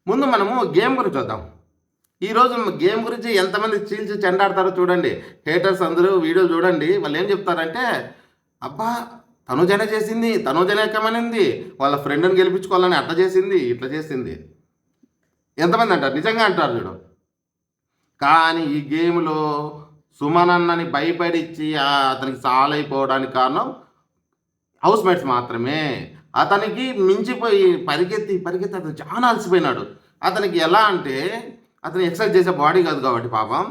ముందు మనము గేమ్ గురించి చూద్దాం. ఈరోజు గేమ్ గురించి ఎంతమంది చీల్చి చెండాడతారో చూడండి. హేటర్స్ అందరూ వీడియోలు చూడండి. వాళ్ళేం చెప్తారంటే, అబ్బా! తనుజనే చేసింది, తనుజనే ఎక్కమనింది, వాళ్ళ ఫ్రెండ్‌ని గెలిపించుకోవాలని అట్లా చేసింది, ఇట్లా చేసింది. ఎంతమంది అంటారు? నిజంగా అంటారు చూడు. కానీ ఈ గేమ్‌లో సుమన్ అన్నని భయపడిచ్చి అతనికి సాలైపోవడానికి కారణం హౌస్‌మేట్స్ మాత్రమే. అతనికి మించిపోయి పరిగెత్తి, పరిగెత్తి అతను చాలా అలసిపోయినాడు. అతనికి ఎలా అంటే, అతను ఎక్సర్సైజ్ చేసే బాడీ కాదు కాబట్టి పాపం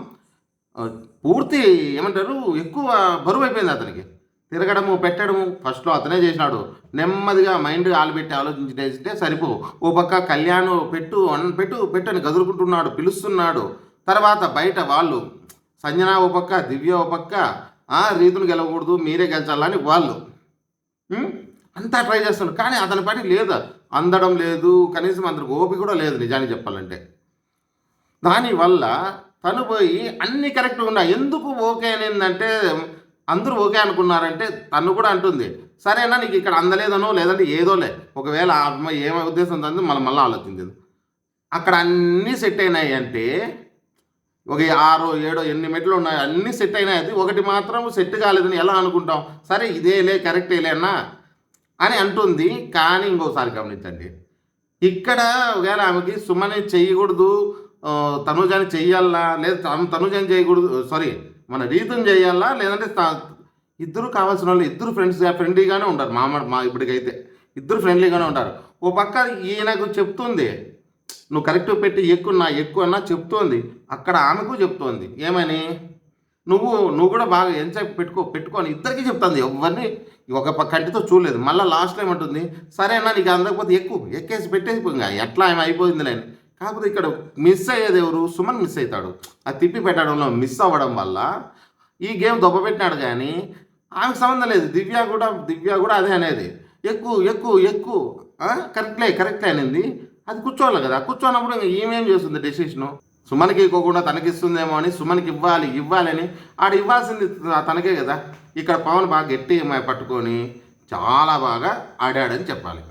పూర్తి ఏమంటారు ఎక్కువ బరువైపోయింది అతనికి. తిరగడము, పెట్టడము ఫస్ట్‌లో అతనే చేసినాడు. నెమ్మదిగా మైండ్ ఆలబెట్టి ఆలోచించేస్తే సరిపోవు. ఓ పక్క కళ్యాణ్ పెట్టు, పెట్టు, పెట్టు అని గదురుకుంటున్నాడు, పిలుస్తున్నాడు. తర్వాత బయట వాళ్ళు సంజన ఓ పక్క, దివ్య ఓ పక్క, రీతును గెలవకూడదు మీరే గెలిచాలని వాళ్ళు. అంతా ట్రై చేస్తున్నాడు. కానీ అతని పని లేదు, అందడం లేదు, కనీసం అందరికి ఓపిక కూడా లేదు నిజానికి చెప్పాలంటే. దానివల్ల తను పోయి అన్ని కరెక్ట్గా ఉన్నాయి. ఎందుకు ఓకే అనిందంటే, అందరూ ఓకే అనుకున్నారంటే తను కూడా అంటుంది, సరేనా నీకు ఇక్కడ అందలేదనో లేదంటే ఏదోలే, ఒకవేళ ఆ అమ్మాయి ఏమో ఉద్దేశం అంది మళ్ళీ ఆలోచించింది. అక్కడ అన్నీ సెట్ అయినాయి అంటే ఒక 6 7 ఎన్ని మెట్లు ఉన్నాయి, అన్నీ సెట్ అయినాయి. అది ఒకటి మాత్రం సెట్ కాలేదని ఎలా అనుకుంటాం? సరే ఇదేలే కరెక్టేలే అన్నా అని అంటుంది. కానీ ఇంకోసారి గమనించండి, ఇక్కడ ఒకవేళ ఆమెకి సుమని చేయకూడదు, తనుజాని చెయ్యాలా, లేదా తనుజాని చేయకూడదు, సారీ మన రీతుని చేయాలా, లేదంటే ఇద్దరు కావాల్సిన వాళ్ళు ఇద్దరు ఫ్రెండ్లీగానే ఉంటారు. మా ఇప్పటికైతే ఇద్దరు ఫ్రెండ్లీగానే ఉంటారు. ఓ పక్క ఈయనకు చెప్తుంది, నువ్వు కరెక్ట్ పెట్టి ఎక్కువ అన్నా చెప్తోంది. అక్కడ ఆమెకు చెప్తోంది ఏమని, నువ్వు కూడా బాగా ఎంజాయ్ పెట్టుకో అని ఇద్దరికీ చెప్తుంది. ఎవరిని ఒక కంటితో చూడలేదు. మళ్ళీ లాస్ట్ టైం అంటుంది, సరే అన్న నీకు అందకపోతే ఎక్కేసి పెట్టేసిపోయింది, ఎట్లా ఏమి అయిపోయింది లేని. కాకపోతే ఇక్కడ మిస్ అయ్యేది ఎవరు? సుమన్ మిస్ అవుతాడు. అది తిప్పి పెట్టడంలో మిస్ అవ్వడం వల్ల ఈ గేమ్ దొబ్బపెట్టినాడు. కానీ ఆమెకు సంబంధం లేదు. దివ్య కూడా అదే అనేది, ఎక్కువ కరెక్ట్లే అనింది. అది కూర్చోవాలి కదా, కూర్చోన్నప్పుడు ఈమెం చేస్తుంది డెసిషను. సుమన్కి ఇవ్వకుండా తనకిస్తుందేమో అని సుమన్కి ఇవ్వాలని ఇవ్వాల్సింది తనకే కదా. ఇక్కడ పవన్ బాగా గట్టి పట్టుకొని చాలా బాగా ఆడాడని చెప్పాలి.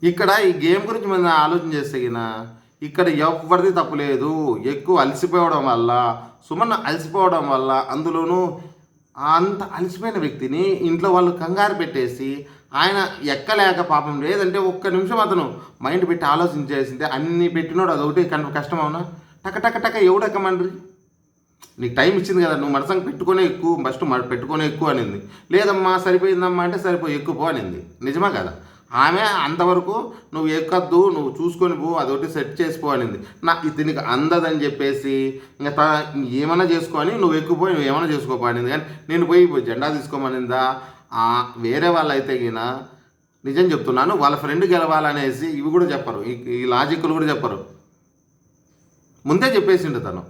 ఇక్కడ ఈ గేమ్ గురించి మనం ఆలోచన చేస్తే ఇక్కడ ఎవరిది తప్పు లేదు. ఎక్కువ అలసిపోవడం వల్ల, సుమన్ అలసిపోవడం వల్ల, అందులోనూ అంత అలసిపోయిన వ్యక్తిని ఇంట్లో వాళ్ళు కంగారు పెట్టేసి ఆయన ఎక్కలేక పాపం, లేదంటే ఒక్క నిమిషం అతను మైండ్ పెట్టి ఆలోచించేసింటే అన్నీ పెట్టినోడు అదొకటి కష్టం అవునా? టక ఎవడెక్కమండ్రి, నీకు టైం ఇచ్చింది కదా, నువ్వు మనసంగా ఫస్ట్ పెట్టుకునే ఎక్కువ అనింది. లేదమ్మా సరిపోయిందమ్మా అంటే ఎక్కువ అనింది. నిజమా కదా? ఆమె అంతవరకు నువ్వు ఎక్కద్దు, నువ్వు చూసుకొని పో, అదొకటి సెట్ చేసిపో అనింది. ఇతనికి అందదని చెప్పేసి ఇంకా ఏమైనా చేసుకొని నువ్వు ఎక్కుపోయి నువ్వు ఏమైనా చేసుకోపో అనింది. కానీ నేను పోయి జెండా తీసుకోమనిందా? వేరే వాళ్ళు అయితే నిజం చెప్తున్నాను, వాళ్ళ ఫ్రెండ్ గెలవాలనేసి ఇవి కూడా చెప్పరు, ఈ లాజిక్లు కూడా చెప్పరు. ముందే చెప్పేసిండు తను.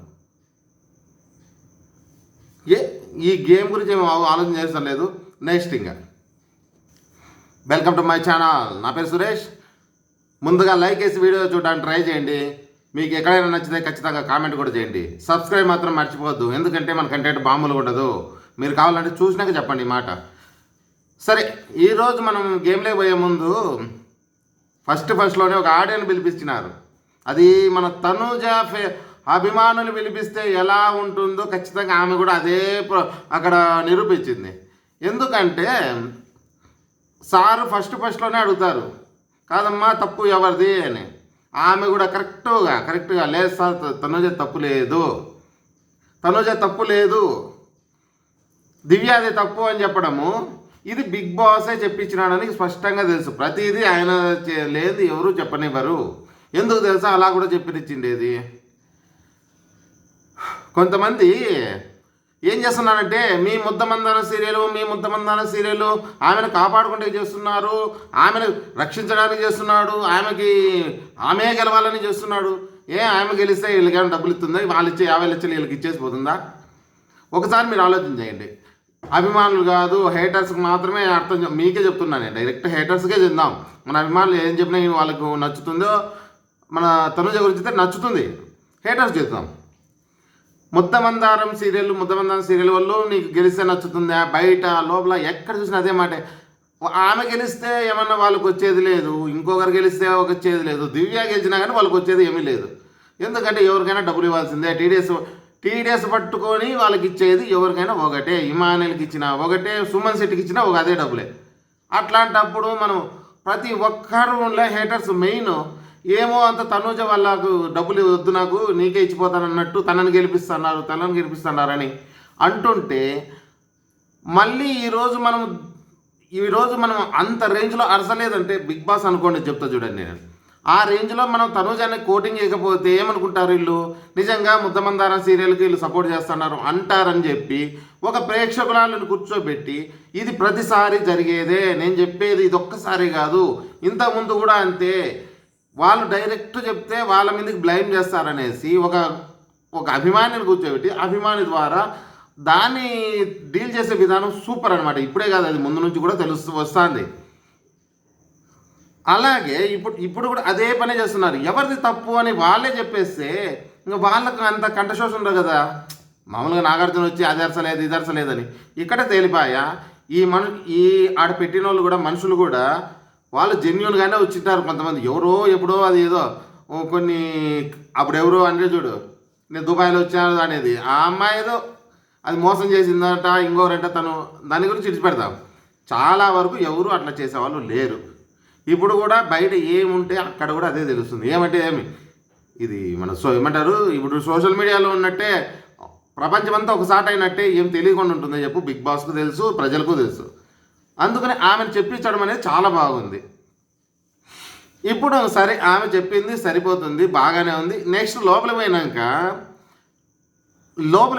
ఈ గేమ్ గురించి ఆలోచన చేస్తాం లేదు. నెక్స్ట్ ఇంకా వెల్కమ్ టు మై ఛానల్. నా పేరు సురేష్. ముందుగా లైక్ వేసి వీడియో చూడడానికి ట్రై చేయండి. మీకు ఎక్కడైనా నచ్చితే ఖచ్చితంగా కామెంట్ కూడా చేయండి. సబ్స్క్రైబ్ మాత్రం మర్చిపోవద్దు, ఎందుకంటే మన కంటెంట్ మామూలుగా ఉండదు. మీరు కావాలంటే చూసినాక చెప్పండి ఈ మాట. సరే, ఈరోజు మనం గేమ్లే పోయే ముందు ఫస్ట్లోనే ఒక ఆడియోని పిలిపించినారు. అది మన తనుజ అభిమానులు పిలిపిస్తే ఎలా ఉంటుందో ఖచ్చితంగా ఆమె కూడా అదే అక్కడ నిరూపించింది. ఎందుకంటే సారు ఫస్ట్లోనే అడుగుతారు, కాదమ్మా తప్పు ఎవరిది అని. ఆమె కూడా కరెక్ట్గా లేదు సార్, తనుజ తప్పు లేదు, దివ్య అది తప్పు అని చెప్పడము, ఇది బిగ్ బాసే చెప్పించినాడని స్పష్టంగా తెలుసు. ప్రతిదీ ఆయన లేదు ఎవరు చెప్పనివ్వరు. ఎందుకు తెలుసా అలా కూడా చెప్పినిచ్చిండేది. కొంతమంది ఏం చేస్తున్నారంటే, మీ ముద్దమందాన సీరియలు ఆమెను కాపాడుకుంటే చేస్తున్నారు, ఆమెను రక్షించడానికి చేస్తున్నాడు, ఆమె గెలవాలని చేస్తున్నాడు. ఆమె గెలిస్తే వీళ్ళకేమైనా డబ్బులు ఇస్తుందా? వాళ్ళు ఇచ్చే 50 లక్షలు వీళ్ళకి ఇచ్చేసిపోతుందా? ఒకసారి మీరు ఆలోచన చేయండి. అభిమానులు కాదు, హేటర్స్కి మాత్రమే మీకే చెప్తున్నాను, డైరెక్ట్ హేటర్స్కే చెందాం. మన అభిమానులు ఏం చెప్పినా వాళ్ళకు నచ్చుతుందో, మన తనుజ గురించి అయితే నచ్చుతుంది, హేటర్స్ చెప్తాం. ముద్దమందారం సీరియల్ వల్ల నీకు గెలిస్తే నచ్చుతుందా? బయట లోపల ఎక్కడ చూసినా అదే మాట. ఆమె గెలిస్తే ఏమన్నా వాళ్ళకి వచ్చేది లేదు, ఇంకొకరు గెలిస్తే వచ్చేది లేదు. దివ్య గెలిచినా కానీ వాళ్ళకి వచ్చేది ఏమీ లేదు. ఎందుకంటే ఎవరికైనా డబ్బులు ఇవ్వాల్సిందే. టీడీఎస్ పట్టుకొని వాళ్ళకి ఇచ్చేది ఎవరికైనా ఒకటే. ఇమానుయల్కి ఇచ్చినా ఒకటే, సుమన్ శెట్టికి ఇచ్చినా అదే డబ్బులే. అట్లాంటప్పుడు మనం ప్రతి ఒక్కరు హేటర్స్ మెయిన్ ఏమో అంత తనూజ వాళ్ళకు డబ్బులు వద్దు, నాకు నీకే ఇచ్చిపోతానన్నట్టు తనని గెలిపిస్తున్నారని అంటుంటే, మళ్ళీ ఈరోజు మనం అంత రేంజ్లో అరసలేదంటే బిగ్ బాస్ అనుకోండి, చెప్తా చూడండి నేను. ఆ రేంజ్లో మనం తనూజాన్ని కోటింగ్ చేయకపోతే ఏమనుకుంటారు, వీళ్ళు నిజంగా ముద్దమందారం సీరియల్కి వీళ్ళు సపోర్ట్ చేస్తున్నారు అంటారని చెప్పి ఒక ప్రేక్షకురాలను కూర్చోబెట్టి, ఇది ప్రతిసారి జరిగేదే, నేను చెప్పేది ఇది ఒక్కసారి కాదు, ఇంతకుముందు కూడా అంతే, వాళ్ళు డైరెక్ట్ చెప్తే వాళ్ళ మీదకి బ్లైమ్ చేస్తారనేసి ఒక అభిమానిని కూర్చోబెట్టి అభిమాని ద్వారా దాన్ని డీల్ చేసే విధానం సూపర్ అనమాట. ఇప్పుడే కాదు, అది ముందు నుంచి కూడా వస్తుంది. అలాగే ఇప్పుడు కూడా అదే పనే చేస్తున్నారు. ఎవరిది తప్పు అని వాళ్ళే చెప్పేస్తే ఇంకా వాళ్ళకు అంత కంఠశోషం ఉండదు కదా. మామూలుగా నాగార్జున వచ్చి అది అరసలేదు ఇది అరసలేదని ఇక్కడే తేలిపాయా. ఈ ఆడ పెట్టిన వాళ్ళు కూడా మనుషులు కూడా వాళ్ళు జెన్యున్గానే వచ్చింటారు. కొంతమంది ఎవరో ఎప్పుడో అది ఏదో కొన్ని అప్పుడు ఎవరో అంటే చూడు, నేను దుబాయ్లో వచ్చాను అనేది, ఆ అమ్మాయి ఏదో అది మోసం చేసిందట, ఇంకోరంటే తను దాని గురించి విడిచిపెడతాం. చాలా వరకు ఎవరు అట్లా చేసేవాళ్ళు లేరు. ఇప్పుడు కూడా బయట ఏముంటే అక్కడ కూడా అదే తెలుస్తుంది. ఏమంటే ఇది మన ఏమంటారు, ఇప్పుడు సోషల్ మీడియాలో ఉన్నట్టే ప్రపంచమంతా ఒకసారి అయినట్టే ఏం తెలియకుండా ఉంటుందో చెప్పు. బిగ్ బాస్కు తెలుసు, ప్రజలకు తెలుసు. అందుకని ఆమెను చెప్పించడం అనేది చాలా బాగుంది. ఇప్పుడు సరే, ఆమె చెప్పింది సరిపోతుంది, బాగానే ఉంది. నెక్స్ట్ లోపలికి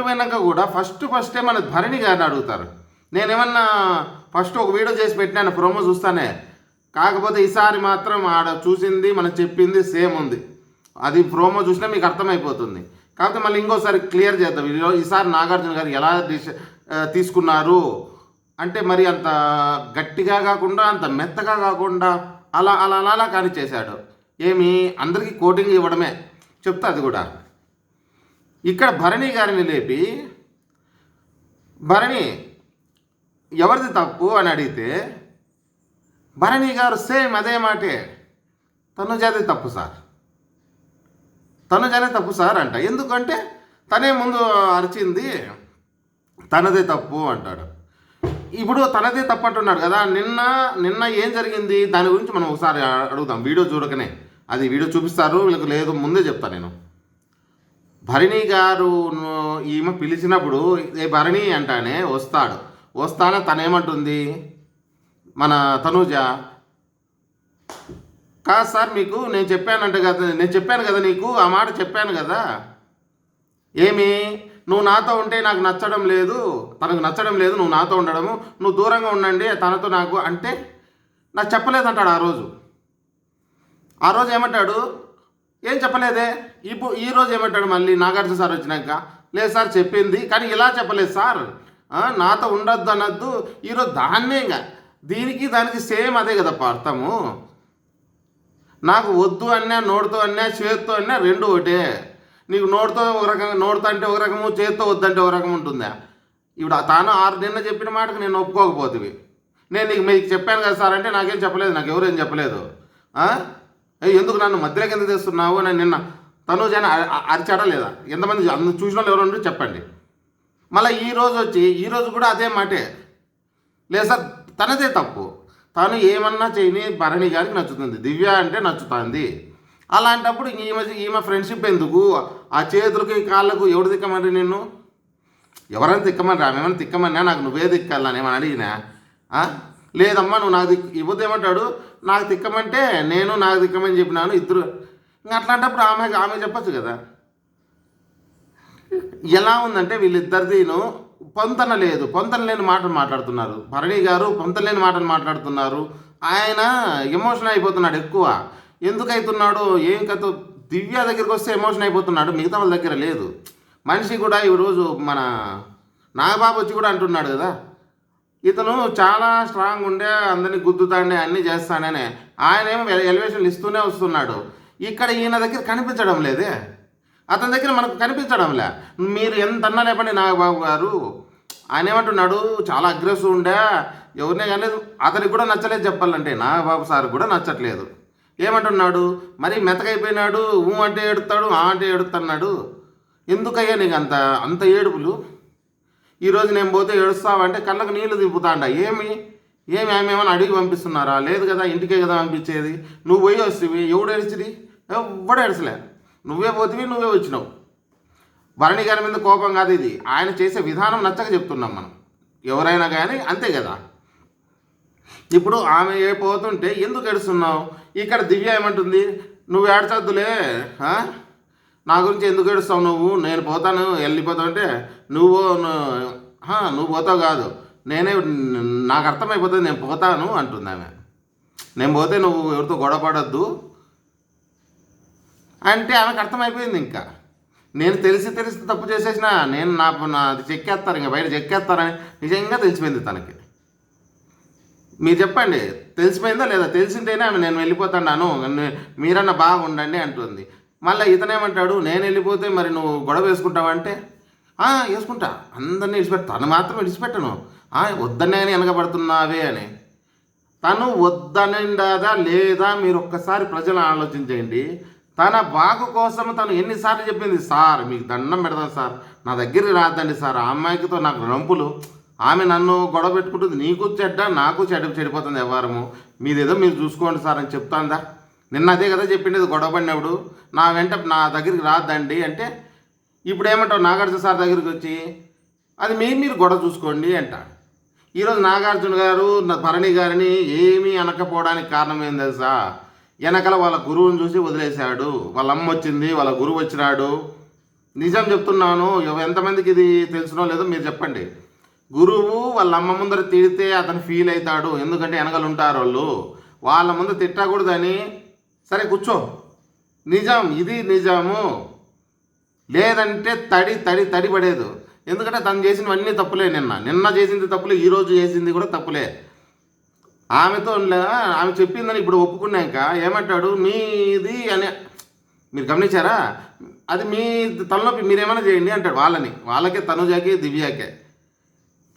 పోయినాక కూడా ఫస్టే మన భరణి గారిని అడుగుతారు. నేనేమన్నా ఫస్ట్ ఒక వీడియో చేసి పెట్టినాను, ప్రోమో చూస్తానే. కాకపోతే ఈసారి మాత్రం ఆడ చూసింది మనం చెప్పింది సేమ్ ఉంది. అది ప్రోమో చూసినా మీకు అర్థమైపోతుంది. కాకపోతే మళ్ళీ ఇంకోసారి క్లియర్ చేద్దాం. ఈసారి నాగార్జున గారు ఎలా తీసుకున్నారు అంటే, మరి అంత గట్టిగా కాకుండా అంత మెత్తగా కాకుండా అలా కానీ చేశాడు. అందరికీ కోటింగ్ ఇవ్వడమే చెప్తా. అది కూడా ఇక్కడ భరణి గారిని లేపి, భరణి ఎవరిది తప్పు అని అడిగితే భరణి గారు సేమ్ అదే మాటే, తనుజాదే తప్పు సార్ అంట. ఎందుకంటే తనే ముందు అరిచింది, తనదే తప్పు అంటాడు. ఇప్పుడు తనదే తప్పు అంటున్నాడు కదా. నిన్న ఏం జరిగింది దాని గురించి మనం ఒకసారి అడుగుదాం. వీడియో చూడకనే, అది వీడియో చూపిస్తారు వీళ్ళకి, లేదు ముందే చెప్తాను నేను. భరణి గారు ఈమె పిలిచినప్పుడు ఏ భరణి అంటానే వస్తానే తనేమంటుంది, మన తనూజ, కాదు సార్ మీకు నేను చెప్పాను కదా నీకు ఆ మాట చెప్పాను కదా, నువ్వు నాతో ఉంటే నాకు నచ్చడం లేదు, తనకు నచ్చడం లేదు నువ్వు నాతో ఉండడము, నువ్వు దూరంగా ఉండండి తనతో నాకు అంటే నాకు చెప్పలేదంటాడు. ఆ రోజు ఏమంటాడు, ఏం చెప్పలేదే. ఈరోజు ఏమంటాడు మళ్ళీ నాగార్జున సార్ వచ్చినాక, లేదు సార్ చెప్పింది కానీ ఇలా చెప్పలేదు సార్, నాతో ఉండొద్దు అనొద్దు. ఈరోజు దాన్నే ఇంకా దానికి సేమ్ అదే కదప్ప అర్థము. నాకు వద్దు అన్నా, నోటితో అన్నా, చేతితో అన్నా రెండు ఒకటే. నీకు నోటితో ఒక రకంగా, నోటితో అంటే ఒక రకము, చేతితో వద్దంటే ఒక రకం ఉంటుందా. ఇప్పుడు తాను 6 నిన్న చెప్పిన మాటకు నేను ఒప్పుకోకపోతుంది. నేను మీకు చెప్పాను కదా సార్ అంటే నాకేం చెప్పలేదు, నాకు ఎవరేం చెప్పలేదు. ఎందుకు నన్ను మధ్యలో కింద తెస్తున్నావు అని నిన్న తనూజాని అరిచాడా లేదా? ఎంతమంది చూసిన వాళ్ళు ఎవరు చెప్పండి. మళ్ళీ ఈరోజు కూడా అదే మాటే, లేదు సార్ తనదే తప్పు, తను ఏమన్నా చేయని భరణి గారికి నచ్చుతుంది, దివ్య అంటే నచ్చుతుంది. అలాంటప్పుడు ఈమె ఫ్రెండ్షిప్ ఎందుకు? ఆ చేతులకి కాళ్ళకు ఎవడు తిక్కమని నిన్ను? ఎవరైనా తిక్కమని ఆమెమన్నా తిక్కమన్నా, నాకు నువ్వే తిక్కాలని ఏమని అడిగినా? లేదమ్మా నువ్వు నాకు ఇవ్వద్దు. ఏమంటాడు, నాకు తిక్కమంటే నేను నాకు తిక్కమని చెప్పినాను ఇద్దరు. ఇంకా అట్లాంటప్పుడు ఆమె చెప్పచ్చు కదా. ఎలా ఉందంటే వీళ్ళిద్దరిదీను పొంతన లేని మాటలు మాట్లాడుతున్నారు. భరణి గారు పొంతలేని మాటలు మాట్లాడుతున్నారు. ఆయన ఎమోషన్ అయిపోతున్నాడు ఎక్కువ. ఎందుకు అవుతున్నాడు ఏం కథ? దివ్య దగ్గరికి వస్తే ఎమోషన్ అయిపోతున్నాడు, మిగతా వాళ్ళ దగ్గర లేదు. మనిషి కూడా ఈరోజు మన నాగబాబు వచ్చి కూడా అంటున్నాడు కదా, ఇతను చాలా స్ట్రాంగ్ ఉండే, అందరినీ గుద్దుతాడే, అన్నీ చేస్తాడనే. ఆయన ఏమో ఎలివేషన్లు ఇస్తూనే వస్తున్నాడు. ఇక్కడ ఈయన దగ్గర కనిపించడం లేదే, అతని దగ్గర మనకు కనిపించడంలే. మీరు ఎంత అన్నా లేపండి నాగబాబు గారు, ఆయన ఏమంటున్నాడు, చాలా అగ్రెసివ్ ఉండే, ఎవరినే కానీ అతనికి కూడా నచ్చలేదు చెప్పాలంటే, నాగబాబు సార్ కూడా నచ్చట్లేదు. ఏమంటున్నాడు, మరి మెతకైపోయినాడు, అంటే ఏడుస్తాడు, అంటే ఏడుస్తున్నాడు. ఎందుకయ్యా నీకు అంత అంత ఏడుపులు? ఈరోజు నేను పోతే ఏడుస్తావంటే కళ్ళకు నీళ్లు దింపుతాండ. ఏమి ఏమేమని అడిగి పంపిస్తున్నారా? లేదు కదా, ఇంటికే కదా పంపించేది. నువ్వు పోయి వస్తేవి, ఎవడు ఏడిచిది? ఎవ్వడు ఏడ్చలే, నువ్వే పోతివి, నువ్వే వచ్చినావు. భరణి గారి మీద కోపం కాదు, ఇది ఆయన చేసే విధానం నచ్చక చెప్తున్నాం మనం, ఎవరైనా కానీ అంతే కదా. ఇప్పుడు ఆమె పోతుంటే ఎందుకు ఏడుస్తున్నావు? ఇక్కడ దివ్య ఏమంటుంది, నువ్వు ఏడ్చొద్దులే, నా గురించి ఎందుకు ఏడుస్తావు నువ్వు, నేను పోతాను వెళ్ళిపోతావు అంటే నువ్వు పోతావు కాదు, నేనే, నాకు అర్థమైపోతుంది, నేను పోతాను అంటుంది ఆమె. నేను పోతే నువ్వు ఎవరితో గొడవ పడొద్దు అంటే ఆమెకు అర్థమైపోయింది. ఇంకా నేను తెలిసి తప్పు చేసేసిన, నేను నాది చెక్కేస్తారు, ఇంకా బయట చెక్కేస్తారని నిజంగా తెలిసిపోయింది తనకి. మీరు చెప్పండి, తెలిసిపోయిందా లేదా? తెలిసింటేనే ఆమె నేను వెళ్ళిపోతాను, మీరన్నా బాగుండండి అంటుంది. మళ్ళీ ఇతనేమంటాడు, నేను వెళ్ళిపోతే మరి నువ్వు గొడవ వేసుకుంటావంటే వేసుకుంటా, అందరినీ విడిచిపెట్ట, తను మాత్రం విడిచిపెట్టను, వద్దనే వెనకబడుతున్నావే అని. తను వద్దనిందా లేదా మీరు ఒక్కసారి ప్రజలు ఆలోచించండి. తన బాగు కోసం తను ఎన్నిసార్లు చెప్పింది, సార్ మీకు దండం పెడతాను సార్, నా దగ్గరికి రాద్దండి సార్, ఆ అమ్మాయికితో నాకు రంపులు, ఆమె నన్ను గొడవ పెట్టుకుంటుంది, నీకు చెడ్డ నాకు చెడిపోతుంది వ్యవహారము, మీదేదో మీరు చూసుకోండి సార్ అని చెప్తాందా? నిన్న అదే కదా చెప్పిండేది, గొడవ పడినప్పుడు నా దగ్గరికి రాద్దండి అంటే. ఇప్పుడు ఏమంటావు, నాగార్జున సార్ దగ్గరికి వచ్చి అది మీరు గొడవ చూసుకోండి అంట. ఈరోజు నాగార్జున గారు భరణి గారిని ఏమీ అనకపోవడానికి కారణం ఏం తెలుసా? వెనకల వాళ్ళ గురువుని చూసి వదిలేశాడు, వాళ్ళ అమ్మ వచ్చింది, వాళ్ళ గురువు వచ్చినాడు. నిజం చెప్తున్నాను, ఎంతమందికి ఇది తెలిసినో లేదో మీరు చెప్పండి. గురువు వాళ్ళ అమ్మ ముందర తిడితే అతను ఫీల్ అవుతాడు, ఎందుకంటే వెనకలు ఉంటారు వాళ్ళు, వాళ్ళ ముందు తిట్టకూడదని. సరే కూర్చో, నిజం, ఇది నిజము, లేదంటే తడి పడేదు. ఎందుకంటే తను చేసినవన్నీ తప్పులే, నిన్న చేసింది తప్పులే, ఈరోజు చేసింది కూడా తప్పులే. ఆమెతో ఆమె చెప్పిందని ఇప్పుడు ఒప్పుకున్నాక ఏమంటాడు, మీది అని మీరు గమనించారా? అది మీ తలనొప్పి, మీరేమైనా చేయండి అంటాడు వాళ్ళకే, తనుజాకి దివ్యాకే.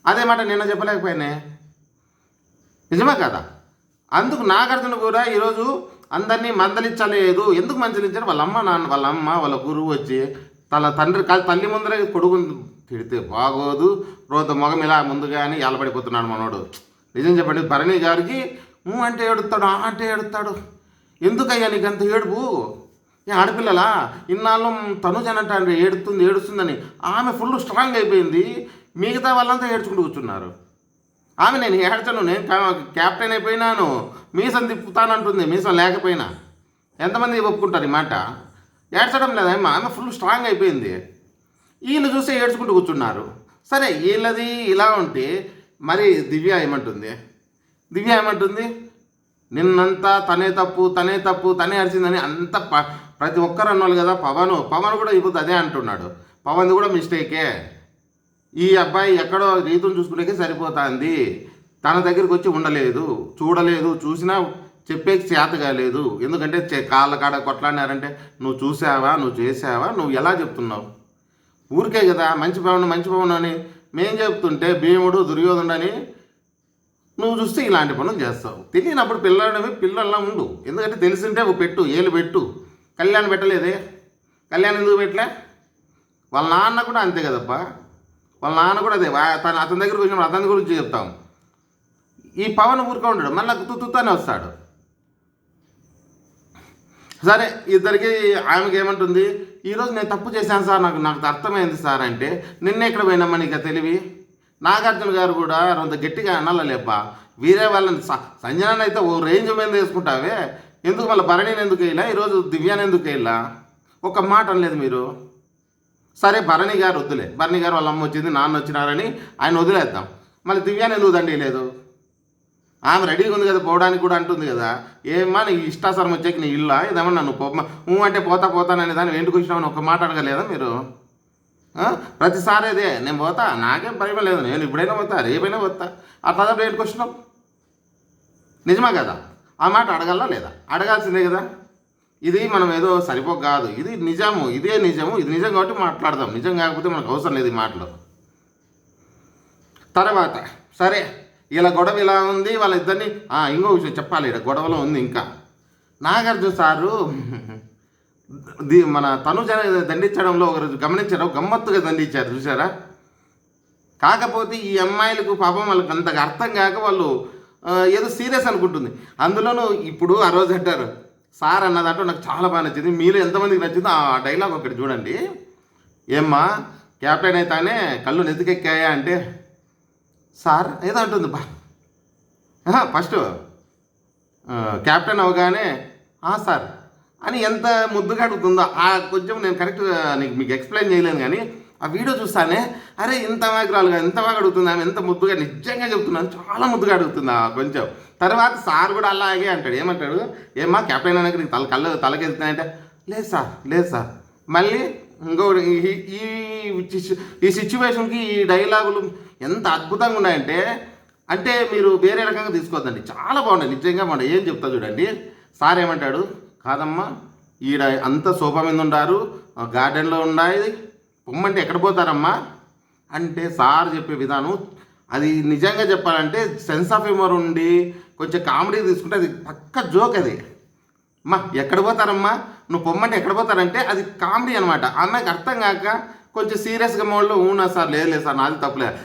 అదే మాట నిన్న చెప్పలేకపోయినా, నిజమే కదా? అందుకు నాగార్జున కూడా ఈరోజు అందరినీ మందలించలేదు. ఎందుకు మందలించారు? వాళ్ళ అమ్మ వాళ్ళ గురువు వచ్చి తల్లి ముందరే కొడుకు తిడితే బాగోదు, రోజు మొగం ఇలా ముందుగానే ఎలబడిపోతున్నాడు మనోడు. నిజం చెప్పండి, భరణి గారికి అంటే ఏడుస్తాడు. ఎందుకయ్యా నీకు అంత ఏడుపు? ఆడపిల్లలా? ఇన్నాళ్ళు తనుజనంటే ఏడుస్తుందని ఆమె ఫుల్ స్ట్రాంగ్ అయిపోయింది, మిగతా వాళ్ళంతా ఏడ్చుకుంటూ కూర్చున్నారు. ఆమె నేను ఏడ్చను, నేను క్యాప్టెన్ అయిపోయినాను, మీసం తిప్పుతానంటుంది, మీసం లేకపోయినా. ఎంతమంది ఒప్పుకుంటారు ఈ మాట? ఏడ్చడం లేదా ఆమె ఫుల్ స్ట్రాంగ్ అయిపోయింది. వీళ్ళు చూస్తే ఏడ్చుకుంటూ కూర్చున్నారు. సరే, వీళ్ళది ఇలా ఉంటే మరి దివ్య ఏమంటుంది? నిన్నంతా తనే తప్పు తనే అరిచిందని అంత ప్రతి ఒక్కరు అన్నోళ్ళు కదా. పవన్ కూడా ఇప్పుడు అదే అంటున్నాడు, పవన్ది కూడా మిస్టేకే, ఈ అబ్బాయి ఎక్కడో రీతుని చూసుకునేకే సరిపోతుంది, తన దగ్గరికి వచ్చి ఉండలేదు, చూడలేదు, చూసినా చెప్పేకి చేత కాలేదు. ఎందుకంటే కాళ్ళ కాడ కొట్లాడినారంటే నువ్వు చూసావా, నువ్వు చేసావా, నువ్వు ఎలా చెప్తున్నావు? ఊరికే కదా మంచి పవన్ అని మేం చెప్తుంటే భీముడు దుర్యోధనుడని నువ్వు చూస్తే ఇలాంటి పనులు చేస్తావు. తెలియనప్పుడు పిల్లల్లా ఉండు. ఎందుకంటే తెలిసింటే ఏళ్ళు పెట్టు. కళ్యాణ్ పెట్టలేదే, కళ్యాణ్ ఎందుకు పెట్టలే? వాళ్ళ నాన్న కూడా అంతే కదప్పా, వాళ్ళ నాన్న కూడా అదే. అతని దగ్గరికి వచ్చినప్పుడు అతని గురించి చెప్తాం. ఈ పవన్ ఊరికే ఉండడు, మళ్ళీ తుత్తుతానే వస్తాడు. సరే, ఇద్దరికి ఆమెకి ఏమంటుంది, ఈరోజు నేను తప్పు చేశాను సార్, నాకు అర్థమైంది సార్ అంటే. నిన్న ఎక్కడ పోయినామా నీకు తెలివి? నాగార్జున గారు కూడా అంత గట్టిగా అనాలలేబ్బా, వీరే వాళ్ళని సంజనాన్ని అయితే ఓ రేంజ్ మీద వేసుకుంటావే, ఎందుకు మళ్ళీ భరణిని ఎందుకు వేయాలా, ఈరోజు దివ్యాన్ని ఎందుకు వేయాలా? ఒక మాట అనలేదు మీరు. సరే, భరణి గారు వద్దులే, భరణి గారు వాళ్ళ అమ్మ వచ్చింది, నాన్న వచ్చినారని ఆయన వదిలేద్దాం. మళ్ళీ దివ్యాన్ని ఎందుకు దండి లేదు? ఆమె రెడీగా ఉంది కదా, పోవడానికి కూడా అంటుంది కదా. ఏమ్మా నీ ఇష్టాసరం వచ్చాక నీ ఇల్లా ఇదేమన్నా నువ్వు అంటే పోతాననే దాన్ని వెంటుకు వచ్చినామని ఒక మాట అడగలేదా మీరు? ప్రతిసారి అదే, నేను పోతా, నాకేం భయం లేదు, నేను ఇప్పుడైనా పోతా, రేపైనా పోతా, అట్లా వెంటుకు వచ్చినాం. నిజమా కదా? ఆ మాట అడగల్లా లేదా? అడగాల్సిందే కదా. ఇది మనం ఏదో కాదు, ఇది నిజము, ఇది నిజం కాబట్టి మాట్లాడదాం. నిజం కాకపోతే మనకు అవసరం లేదు ఈ మాటలు. తర్వాత సరే ఇలా గొడవ ఇలా ఉంది వాళ్ళిద్దరిని ఇంకో విషయం చెప్పాలి, ఇక్కడ గొడవలో ఉంది ఇంకా. నాగార్జున సారు మన తనుజని దండించడంలో ఒకరోజు గమనించారు, గమ్మత్తుగా దండించారు చూసారా. కాకపోతే ఈ అమ్మాయిలకు పాపం వాళ్ళకి అంతగా అర్థం కాక వాళ్ళు ఏదో సీరియస్ అనుకుంటుంది. అందులోనూ ఇప్పుడు ఆ రోజు అంటారు సార్ అన్నదంటూ నాకు చాలా బాగా నచ్చింది. మీరు ఎంతమందికి నచ్చిందో ఆ డైలాగ్ ఒకటి చూడండి. ఏమ్మా క్యాప్టెన్ అయితేనే కళ్ళు నెత్తికెక్కాయా అంటే సార్ ఏదో అంటుంది బా. ఫస్ట్ క్యాప్టెన్ అవగానే సార్ అని ఎంత ముద్దుగా అడుగుతుందో కొంచెం నేను కరెక్ట్గా మీకు ఎక్స్ప్లెయిన్ చేయలేను, కానీ ఆ వీడియో చూస్తానే అరే ఇంత వాగ్రాలుగా ఎంత బాగా అడుగుతుంది ఆమె, ఎంత ముద్దుగా, నిజంగా చెప్తున్నాను చాలా ముద్దుగా అడుగుతుంది కొంచెం. తర్వాత సార్ కూడా అలాగే అంటాడు, ఏమంటాడు ఏమ్మా క్యాప్టెన్ అనగా నీకు తలకెళ్తున్నాయంటే లేదు సార్. మళ్ళీ ఇంకో ఈ సిచ్యువేషన్కి ఈ డైలాగులు ఎంత అద్భుతంగా ఉన్నాయంటే అంటే మీరు వేరే రకంగా తీసుకోవద్దండి, చాలా బాగున్నాయి, నిజంగా బాగున్నాయి. ఏం చెప్తా చూడండి. సార్ ఏమంటాడు, కాదమ్మా ఈడ అంత సోఫా మీద ఉండారు, గార్డెన్లో ఉన్నాయి, పొమ్మంటే ఎక్కడ పోతారమ్మా అంటే సార్ చెప్పే విధానం అది నిజంగా చెప్పాలంటే సెన్స్ ఆఫ్ హ్యూమర్ ఉండి కొంచెం కామెడీ తీసుకుంటే అది పక్క జోక్. అది అమ్మా ఎక్కడ పోతారమ్మా, నువ్వు పొమ్మంటే ఎక్కడ పోతారంటే అది కామెడీ అనమాట. అన్నకి అర్థం కాక కొంచెం సీరియస్గా మోడ్లో ఊనా సార్ లేదు సార్ నాది తప్పులేదు